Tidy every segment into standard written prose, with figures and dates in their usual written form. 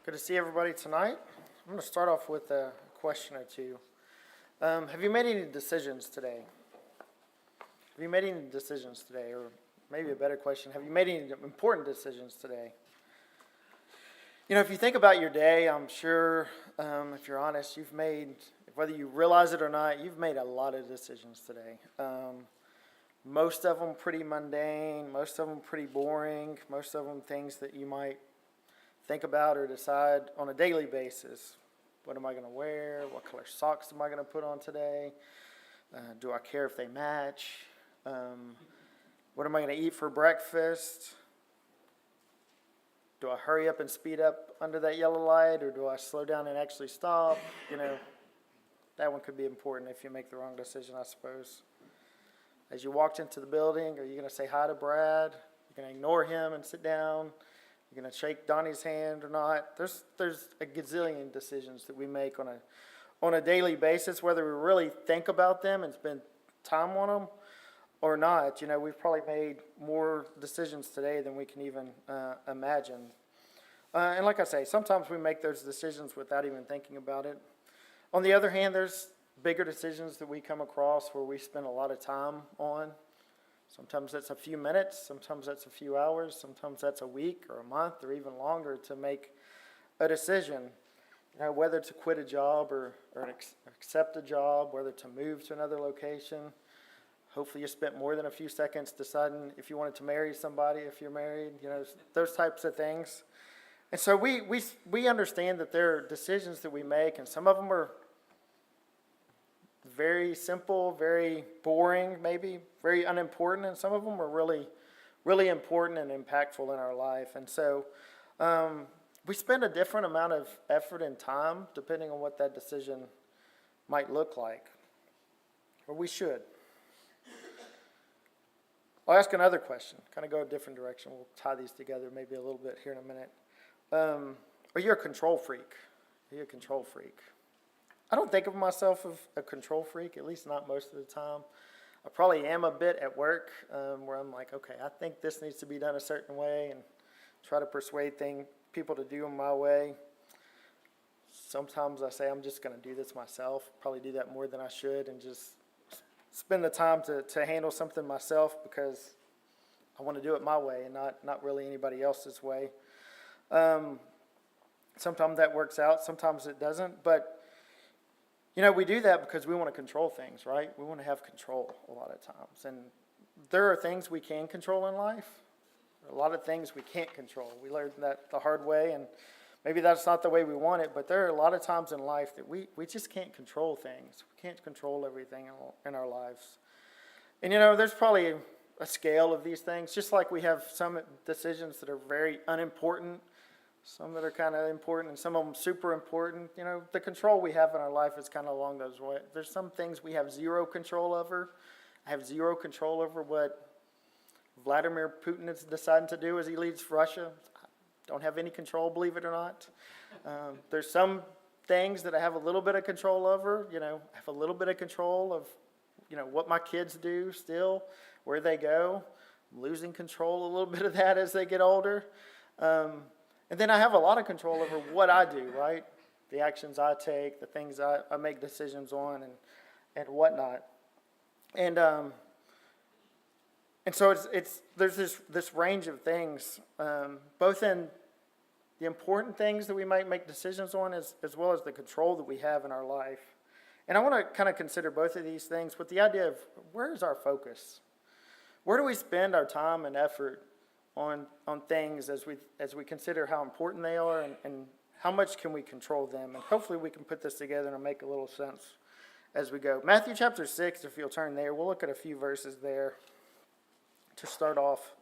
Good to see everybody tonight. I'm going to start off with a question or two. Have you made any decisions today? Have you made any decisions today? Or maybe a better question, have you made any important decisions today? You know, if you think about your day, I'm sure, if you're honest, you've made, whether you realize it or not, you've made a lot of decisions today. Most of them pretty mundane, most of them pretty boring, most of them things that you might think about or decide on a daily basis. What am I going to wear? What color socks am I going to put on today? Do I care if they match? What am I going to eat for breakfast? Do I hurry up and speed up under that yellow light, or do I slow down and actually stop? You know, that one could be important if you make the wrong decision, I suppose. As you walked into the building, are you going to say hi to Brad? You're going to ignore him and sit down? You're going to shake Donnie's hand or not? There's a gazillion decisions that we make on a daily basis, whether we really think about them and spend time on them or not. You know, we've probably made more decisions today than we can even imagine. And like I say, sometimes we make those decisions without even thinking about it. On the other hand, there's bigger decisions that we come across where we spend a lot of time on. Sometimes that's a few minutes, sometimes that's a few hours, sometimes that's a week or a month or even longer to make a decision. You know, whether to quit a job or accept a job, whether to move to another location. Hopefully you spent more than a few seconds deciding if you wanted to marry somebody, if you're married, you know, those types of things. And so we understand that there are decisions that we make, and some of them are very simple, very boring, maybe very unimportant, and some of them are really, really important and impactful in our life. And so we spend a different amount of effort and time depending on what that decision might look like, or we should. I'll ask another question, kind of go a different direction. We'll tie these together maybe a little bit here in a minute. Are you a control freak? Are you a control freak? I don't think of myself as a control freak, at least not most of the time. I probably am a bit at work where I'm like, okay, I think this needs to be done a certain way and try to persuade people to do them my way. Sometimes I say I'm just going to do this myself, probably do that more than I should, and just spend the time to handle something myself because I want to do it my way and not really anybody else's way. Sometimes that works out, sometimes it doesn't, but you know, we do that because we want to control things, right? We want to have control a lot of times. And there are things we can control in life. There are a lot of things we can't control. We learned that the hard way, and maybe that's not the way we want it, but there are a lot of times in life that we just can't control things. We can't control everything in our lives. And, you know, there's probably a scale of these things, just like we have some decisions that are very unimportant, some that are kind of important, and some of them super important. You know, the control we have in our life is kind of along those ways. There's some things we have zero control over. I have zero control over what Vladimir Putin is deciding to do as he leads Russia. I don't have any control, believe it or not. There's some things that I have a little bit of control over. You know, I have a little bit of control of, you know, what my kids do still, where they go. I'm losing control a little bit of that as they get older. And then I have a lot of control over what I do, right? The actions I take, the things I make decisions on, and whatnot. And so there's this range of things, both in the important things that we might make decisions on, as well as the control that we have in our life. And I want to kind of consider both of these things with the idea of where is our focus? Where do we spend our time and effort on things as we consider how important they are and how much can we control them? And hopefully we can put this together and make a little sense as we go. Matthew chapter 6, if you'll turn there, we'll look at a few verses there to start off.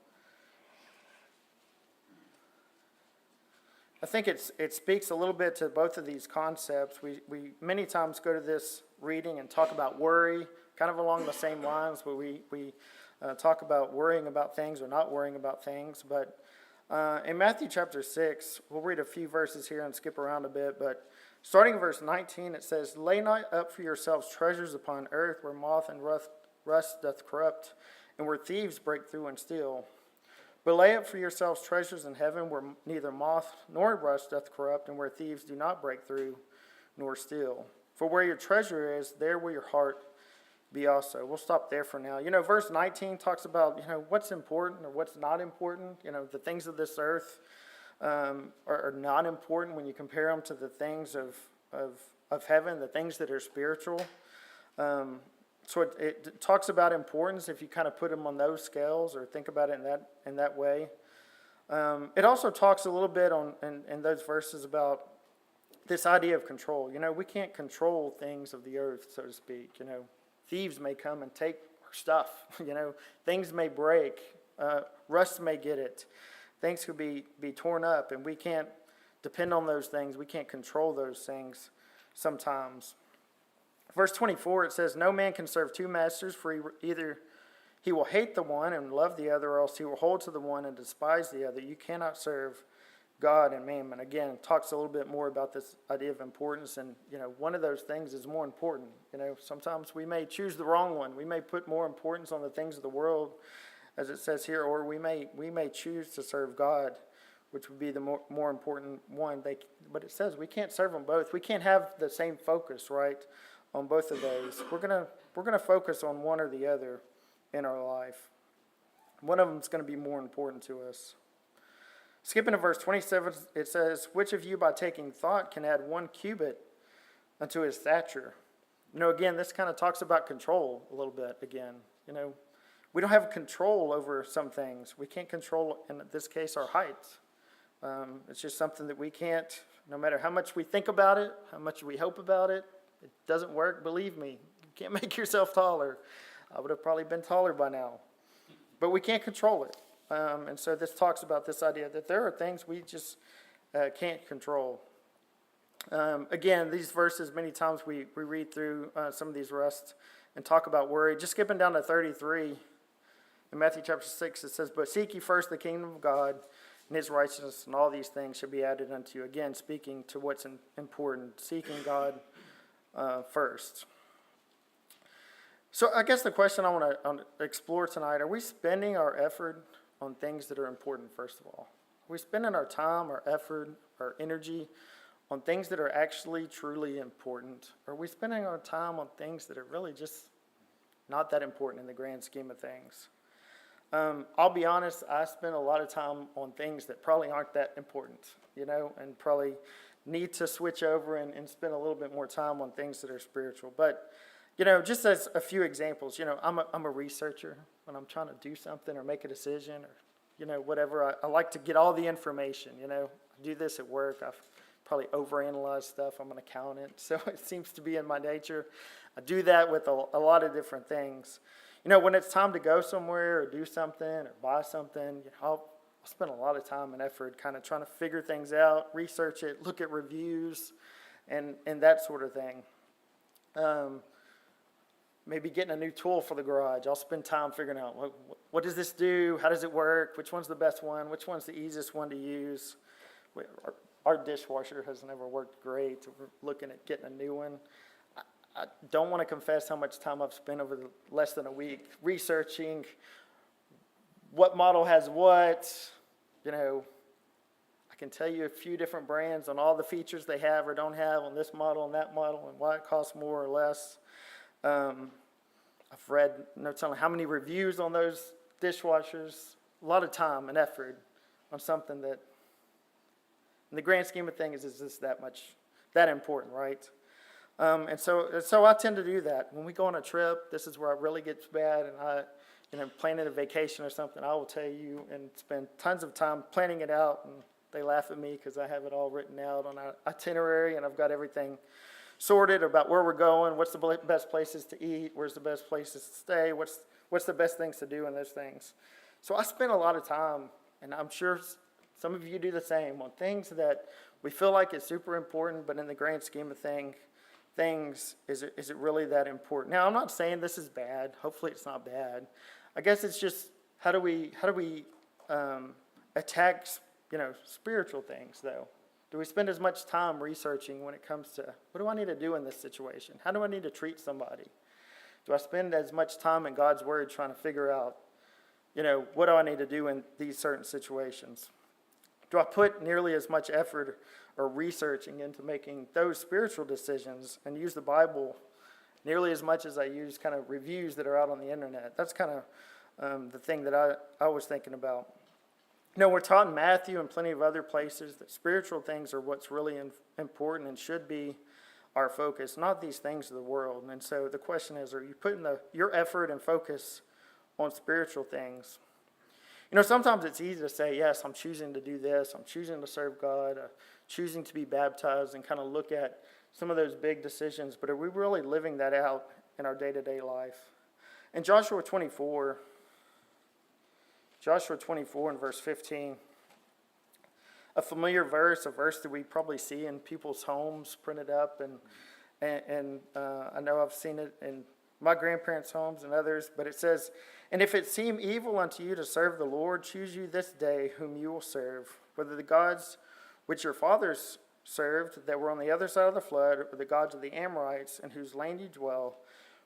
I think it speaks a little bit to both of these concepts. We many times go to this reading and talk about worry, kind of along the same lines where we talk about worrying about things or not worrying about things. But in Matthew chapter 6, we'll read a few verses here and skip around a bit. But starting in verse 19, it says, "Lay not up for yourselves treasures upon earth, where moth and rust doth corrupt, and where thieves break through and steal. But lay up for yourselves treasures in heaven, where neither moth nor rust doth corrupt, and where thieves do not break through nor steal. For where your treasure is, there will your heart be also. We'll stop there for now. Verse 19 talks about, what's important or what's not important. The things of this earth are not important when you compare them to the things of heaven, the things that are spiritual. So it talks about importance if you kind of put them on those scales or think about it in that way. It also talks a little bit in those verses about this idea of control. We can't control things of the earth, so to speak. Thieves may come and take our stuff. Things may break. Rust may get it. Things could be torn up, and we can't depend on those things. We can't control those things sometimes. Verse 24, it says, no man can serve two masters, for either he will hate the one and love the other, or else he will hold to the one and despise the other. You cannot serve God and mammon. Again, it talks a little bit more about this idea of importance, and one of those things is more important. Sometimes we may choose the wrong one. We may put more importance on the things of the world, as it says here, or we may choose to serve God, which would be the more important one. But it says we can't serve them both. We can't have the same focus, right, on both of those. We're gonna focus on one or the other in our life. One of them is going to be more important to us. Skipping to verse 27, it says, which of you by taking thought can add 1 cubit unto his stature? Again, this kind of talks about control a little bit again. We don't have control over some things. We can't control, in this case, our height. It's just something that we can't, no matter how much we think about it, how much we hope about it, it doesn't work. Believe me, you can't make yourself taller. I would have probably been taller by now. But we can't control it. And so this talks about this idea that there are things we just can't control. Again, these verses, many times we read through some of these rest and talk about worry. Just skipping down to 33, in Matthew chapter 6, it says, but seek ye first the kingdom of God and his righteousness, and all these things shall be added unto you. Again, speaking to what's important, seeking God first. So I guess the question I want to explore tonight, are we spending our effort on things that are important, first of all? Are we spending our time, our effort, our energy on things that are actually truly important? Or are we spending our time on things that are really just not that important in the grand scheme of things? I'll be honest, I spend a lot of time on things that probably aren't that important, and probably need to switch over and spend a little bit more time on things that are spiritual. But just as a few examples, I'm a researcher when I'm trying to do something or make a decision or, whatever. I like to get all the information, I do this at work. I've probably overanalyze stuff. I'm an accountant, so it seems to be in my nature. I do that with a lot of different things. When it's time to go somewhere or do something or buy something, I'll spend a lot of time and effort kind of trying to figure things out, research it, look at reviews, and that sort of thing. Maybe getting a new tool for the garage. I'll spend time figuring out what does this do? How does it work? Which one's the best one? Which one's the easiest one to use? Our dishwasher has never worked great. We're looking at getting a new one. I don't want to confess how much time I've spent over less than a week researching what model has what. I can tell you a few different brands on all the features they have or don't have on this model and that model and why it costs more or less. I've read no telling how many reviews on those dishwashers. A lot of time and effort on something that, in the grand scheme of things, is just that important, right? And so I tend to do that. When we go on a trip, this is where it really gets bad, and planning a vacation or something, I will tell you and spend tons of time planning it out, and they laugh at me because I have it all written out on our itinerary, and I've got everything sorted about where we're going, what's the best places to eat, where's the best places to stay, what's the best things to do in those things. So I spend a lot of time, and I'm sure some of you do the same, on things that we feel like is super important, but in the grand scheme of things, is it really that important? Now, I'm not saying this is bad. Hopefully it's not bad. I guess it's just how do we attack spiritual things, though? Do we spend as much time researching when it comes to what do I need to do in this situation? How do I need to treat somebody? Do I spend as much time in God's Word trying to figure out what do I need to do in these certain situations? Do I put nearly as much effort or researching into making those spiritual decisions and use the Bible nearly as much as I use kind of reviews that are out on the internet? That's kind of the thing that I was thinking about. We're taught in Matthew and plenty of other places that spiritual things are what's really important and should be our focus, not these things of the world. And so the question is, are you putting your effort and focus on spiritual things? Sometimes it's easy to say, yes, I'm choosing to do this, I'm choosing to serve God, choosing to be baptized, and kind of look at some of those big decisions, but are we really living that out in our day-to-day life? In Joshua 24 in verse 15, a familiar verse, a verse that we probably see in people's homes printed up, and I know I've seen it in my grandparents' homes and others, but it says, "And if it seem evil unto you to serve the Lord, choose you this day whom you will serve, whether the gods which your fathers served that were on the other side of the flood, or the gods of the Amorites in whose land you dwell.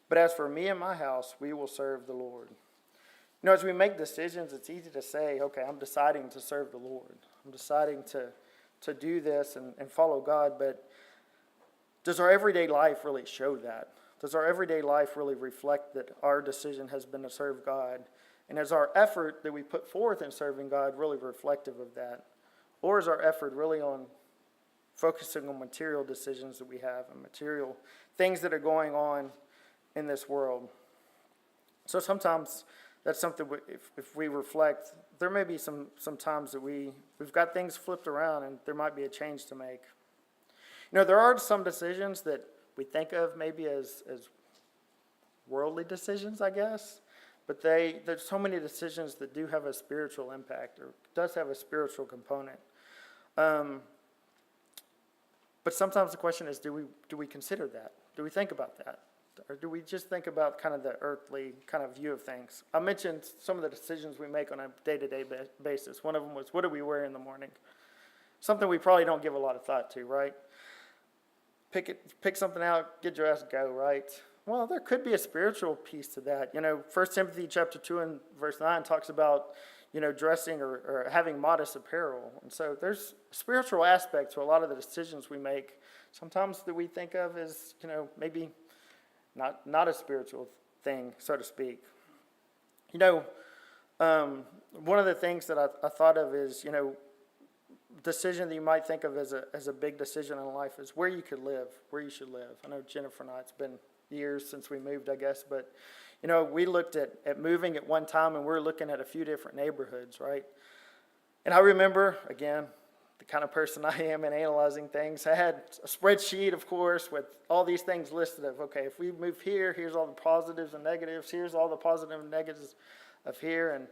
But as for me and my house, we will serve the Lord." As we make decisions, it's easy to say, okay, I'm deciding to serve the Lord. I'm deciding to do this and follow God, but does our everyday life really show that? Does our everyday life really reflect that our decision has been to serve God? And is our effort that we put forth in serving God really reflective of that? Or is our effort really on focusing on material decisions that we have and material things that are going on in this world? So sometimes that's something, if we reflect, there may be some times that we've got things flipped around and there might be a change to make. There are some decisions that we think of maybe as worldly decisions, I guess, but there's so many decisions that do have a spiritual impact or does have a spiritual component. But sometimes the question is, do we consider that? Do we think about that? Or do we just think about kind of the earthly kind of view of things? I mentioned some of the decisions we make on a day-to-day basis. One of them was, what do we wear in the morning? Something we probably don't give a lot of thought to, right? Pick something out, get dressed, go, right? Well, there could be a spiritual piece to that. 1 Timothy chapter 2 and verse 9 talks about, dressing or having modest apparel. And so there's a spiritual aspect to a lot of the decisions we make, sometimes that we think of as, maybe not a spiritual thing, so to speak. One of the things that I thought of is, decision that you might think of as a big decision in life is where you could live, where you should live. I know Jennifer and I, it's been years since we moved, I guess, but, we looked at moving at one time, and we were looking at a few different neighborhoods, right? And I remember, again, the kind of person I am in analyzing things. I had a spreadsheet, of course, with all these things listed of, okay, if we move here, here's all the positives and negatives, here's all the positive and negatives of here, and,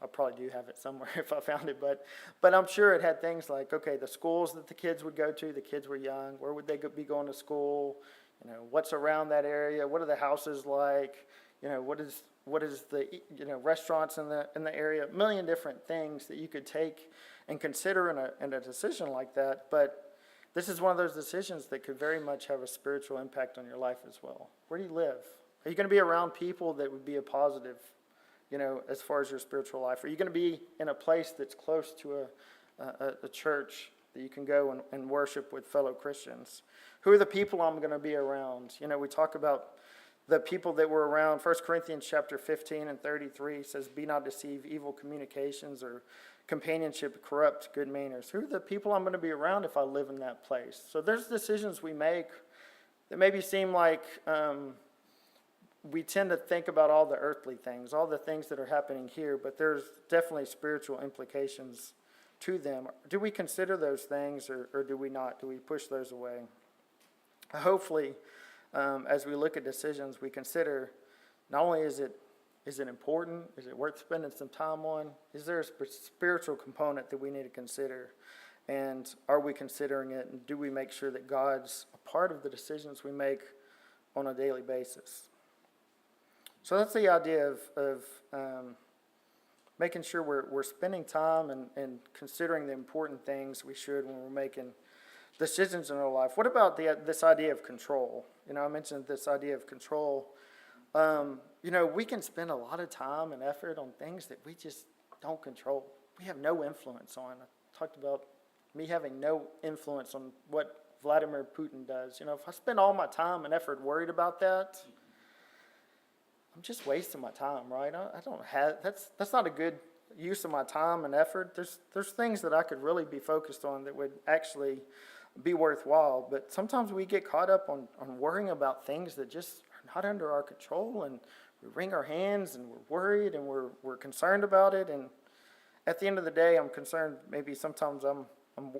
I probably do have it somewhere if I found it, but I'm sure it had things like, okay, the schools that the kids would go to, the kids were young, where would they be going to school, what's around that area, what are the houses like, what is the restaurants in the area, a million different things that you could take and consider in a decision like that. But this is one of those decisions that could very much have a spiritual impact on your life as well. Where do you live? Are you going to be around people that would be a positive, as far as your spiritual life? Are you going to be in a place that's close to a church that you can go and worship with fellow Christians? Who are the people I'm going to be around? We talk about the people that were around. 1 Corinthians chapter 15 and 33 says, "Be not deceived, evil communications or companionship corrupt good manners." Who are the people I'm going to be around if I live in that place? So there's decisions we make that maybe seem like we tend to think about all the earthly things, all the things that are happening here, but there's definitely spiritual implications to them. Do we consider those things, or do we not? Do we push those away? Hopefully, as we look at decisions, we consider not only is it important, is it worth spending some time on, is there a spiritual component that we need to consider, and are we considering it, and do we make sure that God's a part of the decisions we make on a daily basis? So that's the idea of making sure we're spending time and considering the important things we should when we're making decisions in our life. What about this idea of control? I mentioned this idea of control. We can spend a lot of time and effort on things that we just don't control. We have no influence on. I talked about me having no influence on what Vladimir Putin does. If I spend all my time and effort worried about that, I'm just wasting my time, right? I don't have, that's not a good use of my time and effort. There's things that I could really be focused on that would actually be worthwhile. But sometimes we get caught up on worrying about things that just are not under our control, and we wring our hands and we're worried and we're concerned about it. And at the end of the day, I'm concerned. Maybe sometimes I'm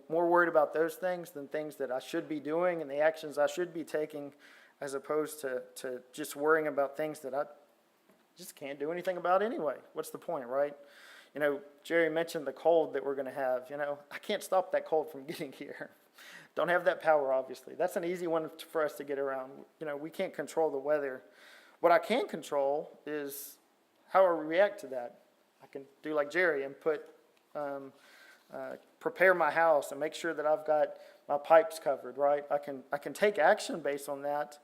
more worried about those things than things that I should be doing and the actions I should be taking, as opposed to just worrying about things that I just can't do anything about anyway. What's the point, right? Jerry mentioned the cold that we're going to have. I can't stop that cold from getting here. Don't have that power, obviously. That's an easy one for us to get around. We can't control the weather. What I can control is how I react to that. I can do like Jerry and prepare my house and make sure that I've got my pipes covered, right? I can take action based on that,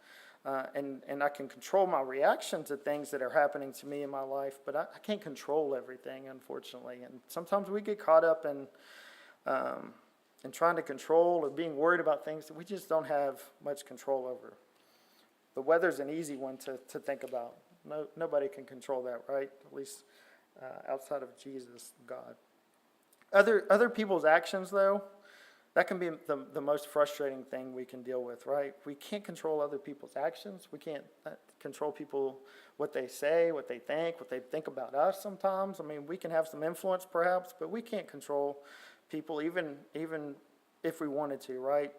and I can control my reaction to things that are happening to me in my life, but I can't control everything, unfortunately. And sometimes we get caught up in trying to control or being worried about things that we just don't have much control over. The weather's an easy one to think about. Nobody can control that, right? At least outside of Jesus, God. Other people's actions, though, that can be the most frustrating thing we can deal with, right? We can't control other people's actions. We can't control people, what they say, what they think about us sometimes. I mean, we can have some influence perhaps, but we can't control people even if we wanted to, right?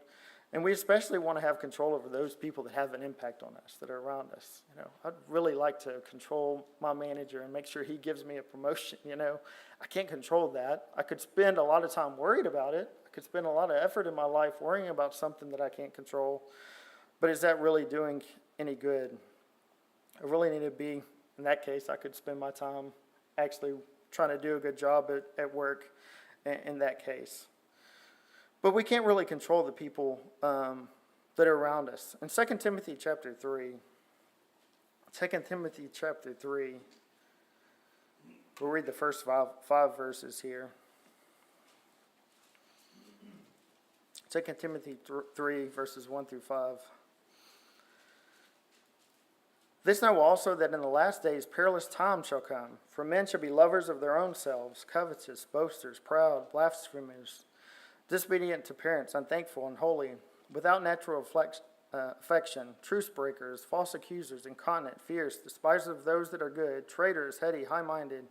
And we especially want to have control over those people that have an impact on us, that are around us. I'd really like to control my manager and make sure he gives me a promotion. I can't control that. I could spend a lot of time worried about it. I could spend a lot of effort in my life worrying about something that I can't control. But is that really doing any good? I really need to be, in that case, I could spend my time actually trying to do a good job at work in that case. But we can't really control the people that are around us. In 2 Timothy chapter 3, we'll read the first five verses here. 2 Timothy 3, verses 1 through 5. This know also, that in the last days perilous times shall come. For men shall be lovers of their own selves, covetous, boasters, proud, blasphemers, disobedient to parents, unthankful, unholy, without natural affection, truce breakers, false accusers, incontinent, fierce, despisers of those that are good, traitors, heady, high-minded,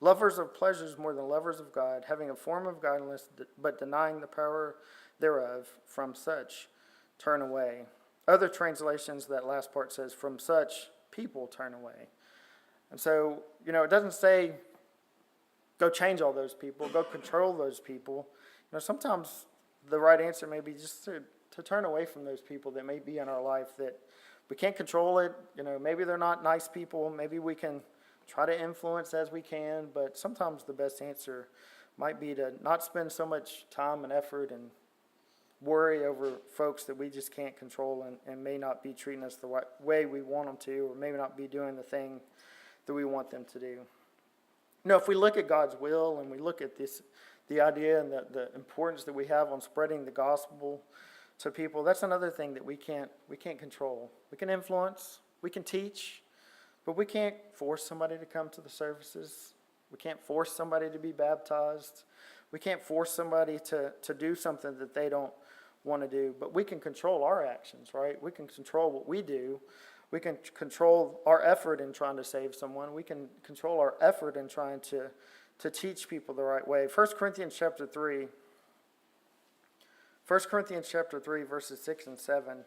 lovers of pleasures more than lovers of God, having a form of godliness, but denying the power thereof. From such turn away. Other translations, that last part says, from such people turn away. And so, it doesn't say go change all those people, go control those people. Sometimes the right answer may be just to turn away from those people that may be in our life that we can't control it. Maybe they're not nice people. Maybe we can try to influence as we can, but sometimes the best answer might be to not spend so much time and effort and worry over folks that we just can't control and may not be treating us the right way we want them to, or maybe not be doing the thing that we want them to do. If we look at God's will and we look at the idea and the importance that we have on spreading the gospel to people, that's another thing that we can't control. We can influence, we can teach, but we can't force somebody to come to the services. We can't force somebody to be baptized. We can't force somebody to do something that they don't want to do, but we can control our actions, right? We can control what we do. We can control our effort in trying to save someone. We can control our effort in trying to teach people the right way. 1 Corinthians chapter 3, verses 6 and 7.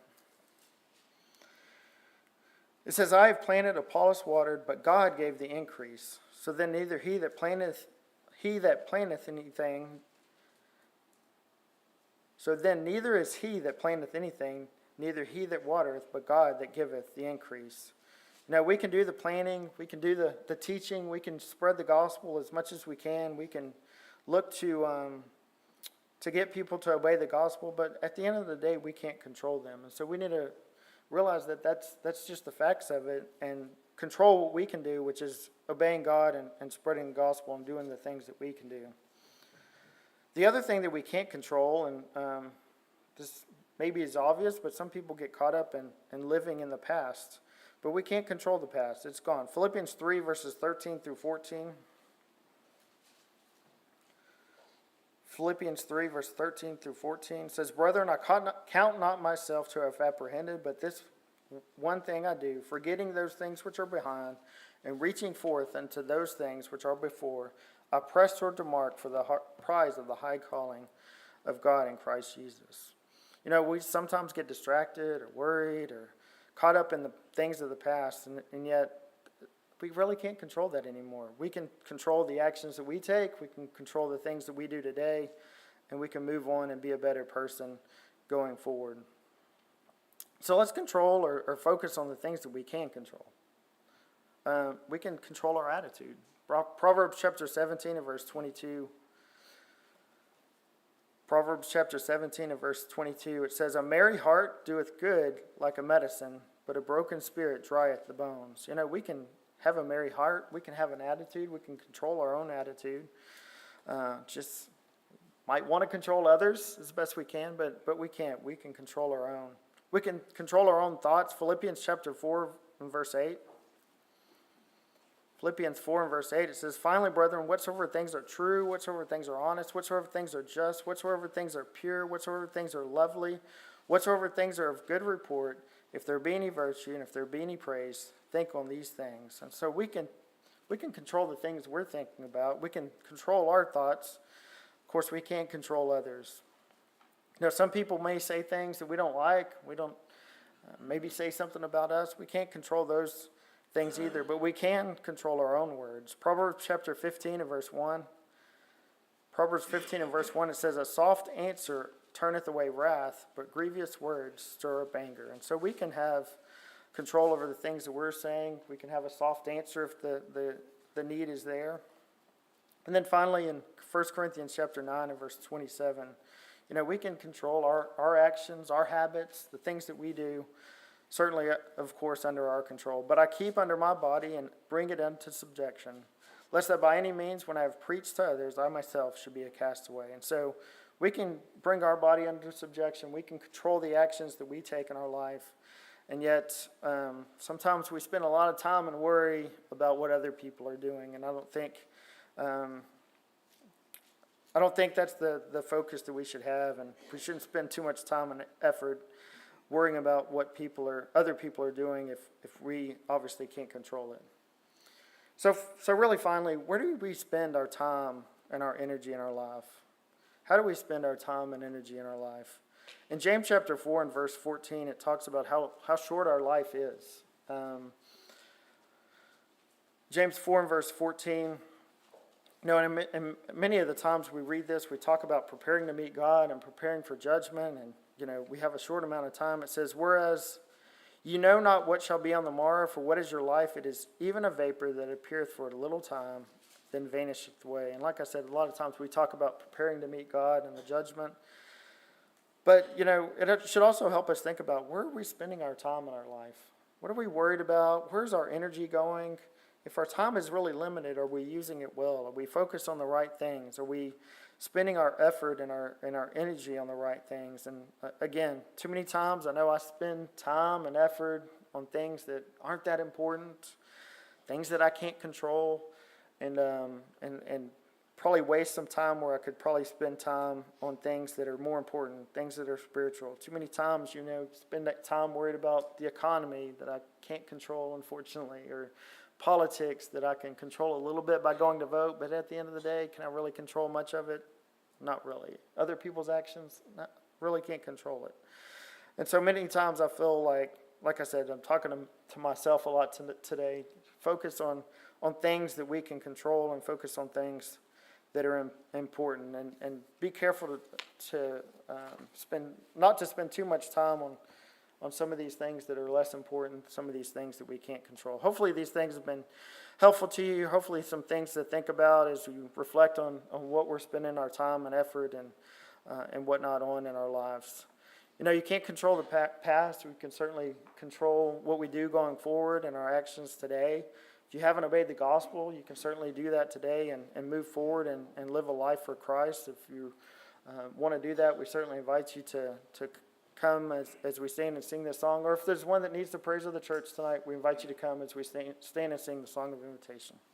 It says, I have planted, Apollos watered, but God gave the increase. So then neither he that planteth anything, so then neither is he that planteth anything, neither he that watereth, but God that giveth the increase. We can do the planting, we can do the teaching, we can spread the gospel as much as we can. We can look to get people to obey the gospel, but at the end of the day, we can't control them. And so we need to realize that that's just the facts of it, and control what we can do, which is obeying God and spreading the gospel and doing the things that we can do. The other thing that we can't control, and this maybe is obvious, but some people get caught up in living in the past. But we can't control the past. It's gone. Philippians 3, verses 13 through 14. Philippians 3, verse 13 through 14 says, Brethren, I count not myself to have apprehended, but this one thing I do, forgetting those things which are behind, and reaching forth unto those things which are before, I press toward the mark for the prize of the high calling of God in Christ Jesus. You know, we sometimes get distracted or worried or caught up in the things of the past, and yet we really can't control that anymore. We can control the actions that we take, we can control the things that we do today, and we can move on and be a better person going forward. So let's control or focus on the things that we can control. We can control our attitude. Proverbs chapter 17 and verse 22. Proverbs chapter 17 and verse 22, it says, A merry heart doeth good like a medicine, but a broken spirit drieth the bones. You know, we can have a merry heart. We can have an attitude. We can control our own attitude. Just might want to control others as best we can, but we can't. We can control our own. We can control our own thoughts. Philippians chapter 4 and verse 8. Philippians 4 and verse 8, it says, Finally, brethren, whatsoever things are true, whatsoever things are honest, whatsoever things are just, whatsoever things are pure, whatsoever things are lovely, whatsoever things are of good report, if there be any virtue and if there be any praise, think on these things. And so we can control the things we're thinking about. We can control our thoughts. Of course, we can't control others. You know, some people may say things that we don't like. We don't maybe say something about us. We can't control those things either, but we can control our own words. Proverbs chapter 15 and verse 1. Proverbs 15 and verse 1, it says, A soft answer turneth away wrath, but grievous words stir up anger. And so we can have control over the things that we're saying. We can have a soft answer if the need is there. And then finally in 1 Corinthians chapter 9 and verse 27, you know, we can control our actions, our habits, the things that we do, certainly, of course, under our control. But I keep under my body and bring it unto subjection, lest that by any means, when I have preached to others, I myself should be a castaway. And so we can bring our body under subjection. We can control the actions that we take in our life. And yet, sometimes we spend a lot of time and worry about what other people are doing. And I don't think that's the focus that we should have. And we shouldn't spend too much time and effort worrying about what other people are doing if we obviously can't control it. So really finally, where do we spend our time and our energy in our life? How do we spend our time and energy in our life? In James chapter 4 and verse 14, it talks about how short our life is. James 4 and verse 14, you know, and many of the times we read this, we talk about preparing to meet God and preparing for judgment, and you know, we have a short amount of time. It says, Whereas you know not what shall be on the morrow, for what is your life? It is even a vapor that appeareth for a little time, then vanisheth away. And like I said, a lot of times we talk about preparing to meet God and the judgment. But, you know, it should also help us think about where are we spending our time in our life? What are we worried about? Where's our energy going? If our time is really limited, are we using it well? Are we focused on the right things? Are we spending our effort and our energy on the right things? And again, too many times I know I spend time and effort on things that aren't that important, things that I can't control, and probably waste some time where I could probably spend time on things that are more important, things that are spiritual. Too many times, you know, spend that time worried about the economy that I can't control, unfortunately, or politics that I can control a little bit by going to vote, but at the end of the day, can I really control much of it? Not really. Other people's actions, really can't control it. And so many times I feel like I said, I'm talking to myself a lot today. Focus on things that we can control and focus on things that are important, and be careful to spend too much time on some of these things that are less important, some of these things that we can't control. Hopefully these things have been helpful to you. Hopefully some things to think about as you reflect on what we're spending our time and effort and whatnot on in our lives. You can't control the past. We can certainly control what we do going forward and our actions today. If you haven't obeyed the gospel, you can certainly do that today and move forward and live a life for Christ. If you want to do that, we certainly invite you to come as we stand and sing this song. Or if there's one that needs the praise of the church tonight, we invite you to come as we stand and sing the song of invitation.